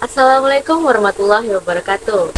Assalamualaikum warahmatullahi wabarakatuh.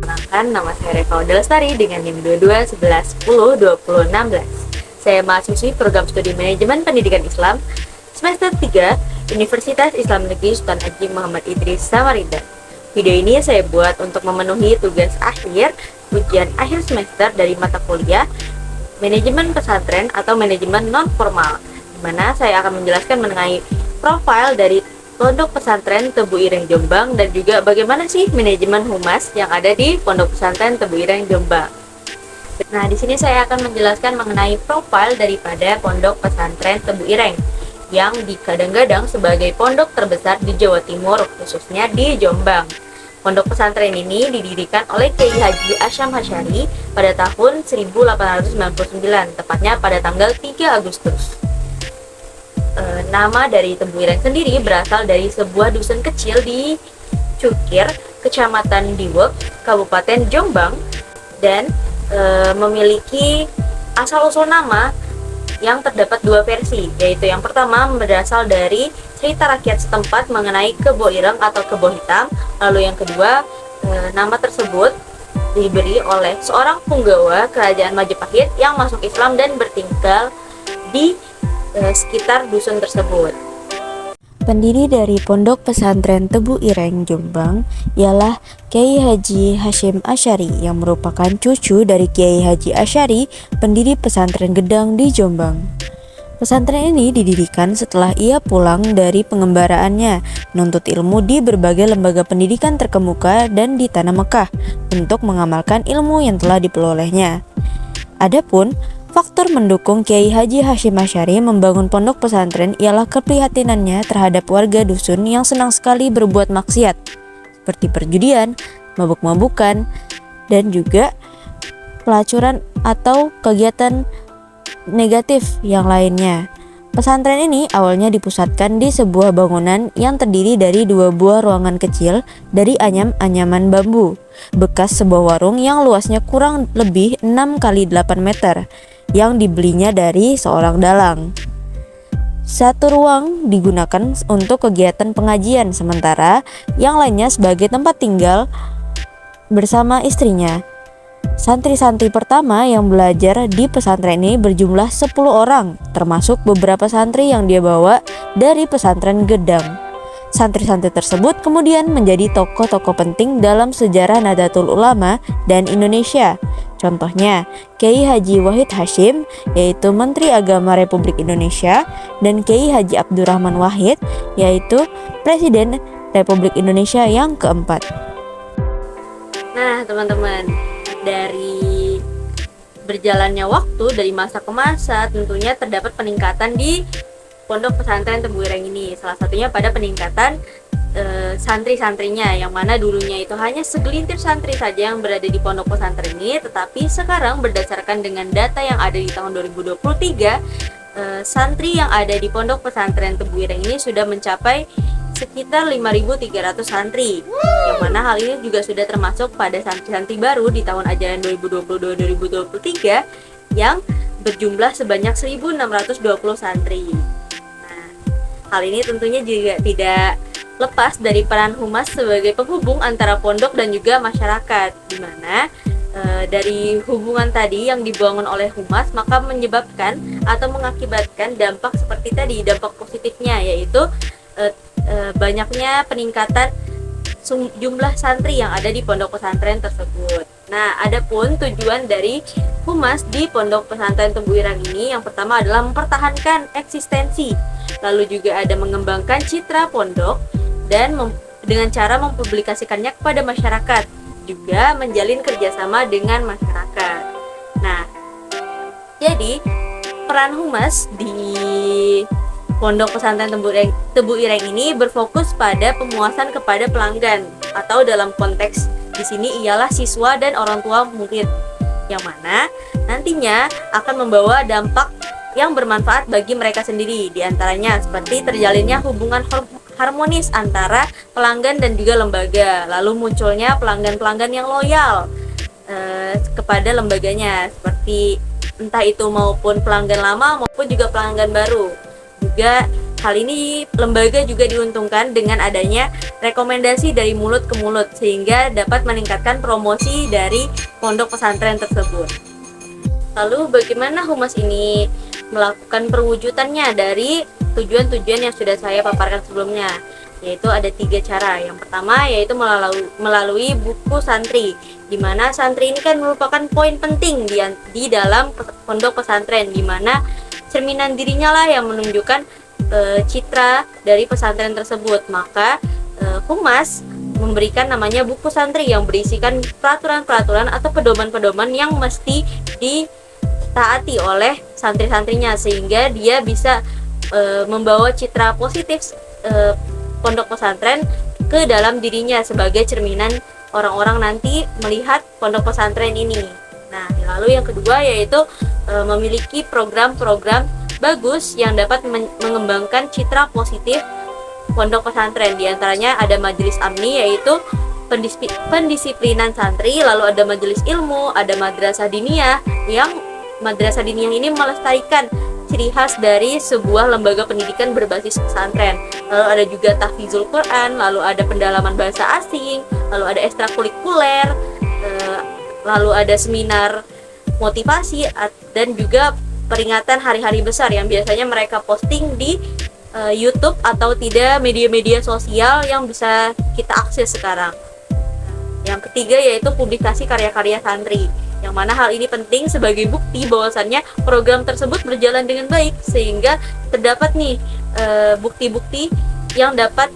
Perkenalkan, nama saya Reva Lestari dengan NIM 22 11 10 20 16. Saya mahasiswi program studi manajemen pendidikan Islam semester 3 Universitas Islam Negeri Sultan Haji Muhammad Idris Samarinda. Video ini saya buat untuk memenuhi tugas akhir ujian akhir semester dari mata kuliah manajemen pesantren atau manajemen non formal, di mana saya akan menjelaskan mengenai profil dari Pondok Pesantren Tebu Ireng Jombang dan juga bagaimana sih manajemen humas yang ada di Pondok Pesantren Tebu Ireng Jombang. Nah, di sini saya akan menjelaskan mengenai profil daripada Pondok Pesantren Tebu Ireng yang digadang-gadang sebagai pondok terbesar di Jawa Timur, khususnya di Jombang. Pondok pesantren ini didirikan oleh Kiai Haji Asyam Asy'ari pada tahun 1899, tepatnya pada tanggal 3 Agustus. Nama dari Tebu Ireng sendiri berasal dari sebuah dusun kecil di Cukir, Kecamatan Diwek, Kabupaten Jombang, dan memiliki asal-usul nama yang terdapat dua versi, yaitu yang pertama berasal dari cerita rakyat setempat mengenai Kebo Ireng atau Kebo Hitam, lalu yang kedua nama tersebut diberi oleh seorang punggawa kerajaan Majapahit yang masuk Islam dan bertinggal di sekitar dusun tersebut. Pendiri dari Pondok Pesantren Tebu Ireng Jombang ialah Kiai Haji Hasyim Asy'ari yang merupakan cucu dari Kiai Haji Asy'ari, pendiri pesantren Gedang di Jombang. Pesantren ini didirikan setelah ia pulang dari pengembaraannya, menuntut ilmu di berbagai lembaga pendidikan terkemuka dan di Tanah Mekah untuk mengamalkan ilmu yang telah diperolehnya. Adapun faktor mendukung Kiai Haji Hasyim Asy'ari membangun pondok pesantren ialah keprihatinannya terhadap warga dusun yang senang sekali berbuat maksiat, seperti perjudian, mabuk-mabukan, dan juga pelacuran atau kegiatan negatif yang lainnya. Pesantren ini awalnya dipusatkan di sebuah bangunan yang terdiri dari dua buah ruangan kecil dari anyaman bambu, bekas sebuah warung yang luasnya kurang lebih 6 kali 8 meter, yang dibelinya dari seorang dalang. Satu ruang digunakan untuk kegiatan pengajian, sementara yang lainnya sebagai tempat tinggal bersama istrinya. Santri-santri pertama yang belajar di pesantren ini berjumlah 10 orang, termasuk beberapa santri yang dia bawa dari pesantren Gedang. Santri-santri tersebut kemudian menjadi tokoh-tokoh penting dalam sejarah Nahdlatul Ulama dan Indonesia. Contohnya, Kiai Haji Wahid Hasyim, yaitu Menteri Agama Republik Indonesia, dan Kiai Haji Abdurrahman Wahid, yaitu Presiden Republik Indonesia yang keempat. Nah, teman-teman, dari berjalannya waktu dari masa ke masa tentunya terdapat peningkatan di Pondok Pesantren Tebu Ireng ini. Salah satunya pada peningkatan santri-santrinya, yang mana dulunya itu hanya segelintir santri saja yang berada di pondok pesantren ini, tetapi sekarang berdasarkan dengan data yang ada di tahun 2023, santri yang ada di Pondok Pesantren Tebu Ireng ini sudah mencapai sekitar 5.300 santri, yang mana hal ini juga sudah termasuk pada santri-santri baru di tahun ajaran 2022-2023 yang berjumlah sebanyak 1.620 santri. Nah, hal ini tentunya juga tidak lepas dari peran humas sebagai penghubung antara pondok dan juga masyarakat, di mana dari hubungan tadi yang dibangun oleh humas maka menyebabkan atau mengakibatkan dampak seperti tadi, dampak positifnya yaitu banyaknya peningkatan jumlah santri yang ada di pondok pesantren tersebut. Nah, adapun tujuan dari humas di Pondok Pesantren Tebu Ireng ini yang pertama adalah mempertahankan eksistensi, lalu juga ada mengembangkan citra pondok dan dengan cara mempublikasikannya kepada masyarakat, juga menjalin kerjasama dengan masyarakat. Nah, jadi peran humas di Pondok Pesantren Tebu Ireng ini berfokus pada pemuasan kepada pelanggan, atau dalam konteks di sini ialah siswa dan orang tua murid, yang mana nantinya akan membawa dampak yang bermanfaat bagi mereka sendiri, diantaranya seperti terjalinnya hubungan harmonis antara pelanggan dan juga lembaga, lalu munculnya pelanggan-pelanggan yang loyal, kepada lembaganya, seperti entah itu maupun pelanggan lama maupun juga pelanggan baru. Juga hal ini lembaga juga diuntungkan dengan adanya rekomendasi dari mulut ke mulut, sehingga dapat meningkatkan promosi dari pondok pesantren tersebut. Lalu bagaimana humas ini melakukan perwujudannya dari tujuan-tujuan yang sudah saya paparkan sebelumnya? Yaitu ada 3 cara. Yang pertama yaitu melalui buku santri, di mana santri ini kan merupakan poin penting di dalam pondok pesantren, di mana cerminan dirinya lah yang menunjukkan citra dari pesantren tersebut. Maka humas memberikan namanya buku santri yang berisikan peraturan-peraturan atau pedoman-pedoman yang mesti ditaati oleh santri-santrinya, sehingga dia bisa membawa citra positif pondok pesantren ke dalam dirinya sebagai cerminan orang-orang nanti melihat pondok pesantren ini. Nah, lalu yang kedua yaitu memiliki program-program bagus yang dapat mengembangkan citra positif pondok pesantren. Di antaranya ada majelis amni, yaitu pendisiplinan santri, lalu ada majelis ilmu, ada madrasah diniyah, yang madrasah diniyah ini melestarikan ciri khas dari sebuah lembaga pendidikan berbasis pesantren. Lalu ada juga tahfizul Quran, lalu ada pendalaman bahasa asing, lalu ada ekstrakurikuler, lalu ada seminar motivasi, dan juga peringatan hari-hari besar yang biasanya mereka posting di YouTube atau tidak media-media sosial yang bisa kita akses sekarang. Yang ketiga yaitu publikasi karya-karya santri, yang mana hal ini penting sebagai bukti bahwasannya program tersebut berjalan dengan baik, sehingga terdapat nih bukti-bukti yang dapat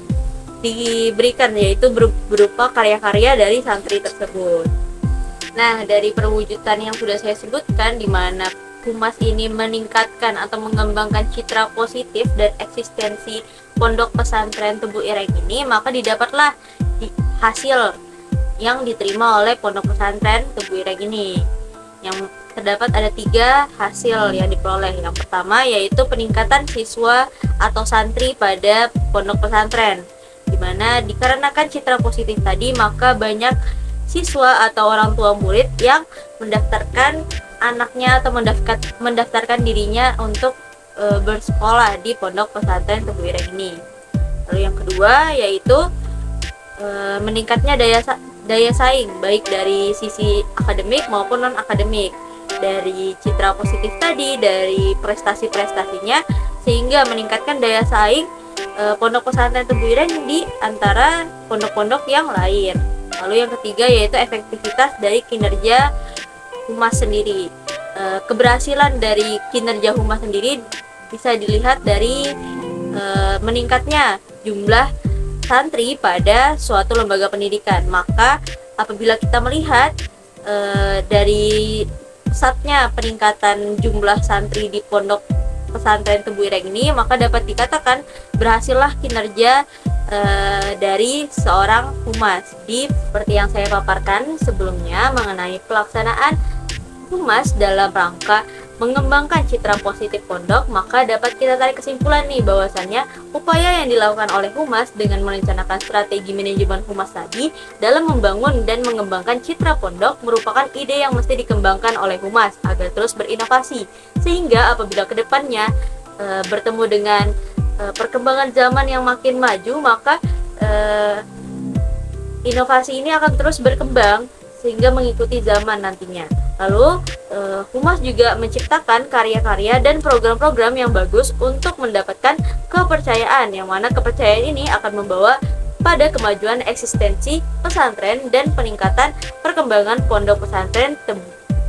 diberikan, yaitu berupa karya-karya dari santri tersebut. Nah, dari perwujudan yang sudah saya sebutkan, di mana humas ini meningkatkan atau mengembangkan citra positif dan eksistensi pondok pesantren Tebu Ireng ini, maka didapatlah hasil yang diterima oleh pondok pesantren Tebu Ireng ini. Yang terdapat ada 3 hasil yang diperoleh. Yang pertama yaitu peningkatan siswa atau santri pada pondok pesantren, dimana dikarenakan citra positif tadi, maka banyak siswa atau orang tua murid yang mendaftarkan anaknya atau mendaftarkan dirinya untuk bersekolah di pondok pesantren Tebu Ireng ini. Lalu yang kedua yaitu meningkatnya daya saing, baik dari sisi akademik maupun non akademik. Dari citra positif tadi, dari prestasi-prestasinya, sehingga meningkatkan daya saing pondok pesantren Tebu Ireng di antara pondok-pondok yang lain. Lalu yang ketiga yaitu efektivitas dari kinerja humas sendiri. Keberhasilan dari kinerja humas sendiri bisa dilihat dari meningkatnya jumlah santri pada suatu lembaga pendidikan. Maka apabila kita melihat dari pesatnya peningkatan jumlah santri di pondok pesantren Tebu Ireng ini, maka dapat dikatakan berhasillah kinerja dari seorang humas. Seperti yang saya paparkan sebelumnya mengenai pelaksanaan humas dalam rangka mengembangkan citra positif pondok, maka dapat kita tarik kesimpulan nih bahwasannya upaya yang dilakukan oleh humas dengan merencanakan strategi manajemen humas tadi dalam membangun dan mengembangkan citra pondok merupakan ide yang mesti dikembangkan oleh humas agar terus berinovasi, sehingga apabila kedepannya bertemu dengan perkembangan zaman yang makin maju, maka inovasi ini akan terus berkembang sehingga mengikuti zaman nantinya. Lalu humas juga menciptakan karya-karya dan program-program yang bagus untuk mendapatkan kepercayaan, yang mana kepercayaan ini akan membawa pada kemajuan eksistensi pesantren dan peningkatan perkembangan pondok pesantren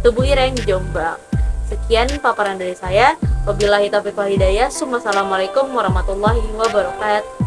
Tebu Ireng Jombang. Sekian paparan dari saya. Wabillahi taufiq wal hidayah. Wassalamualaikum warahmatullahi wabarakatuh.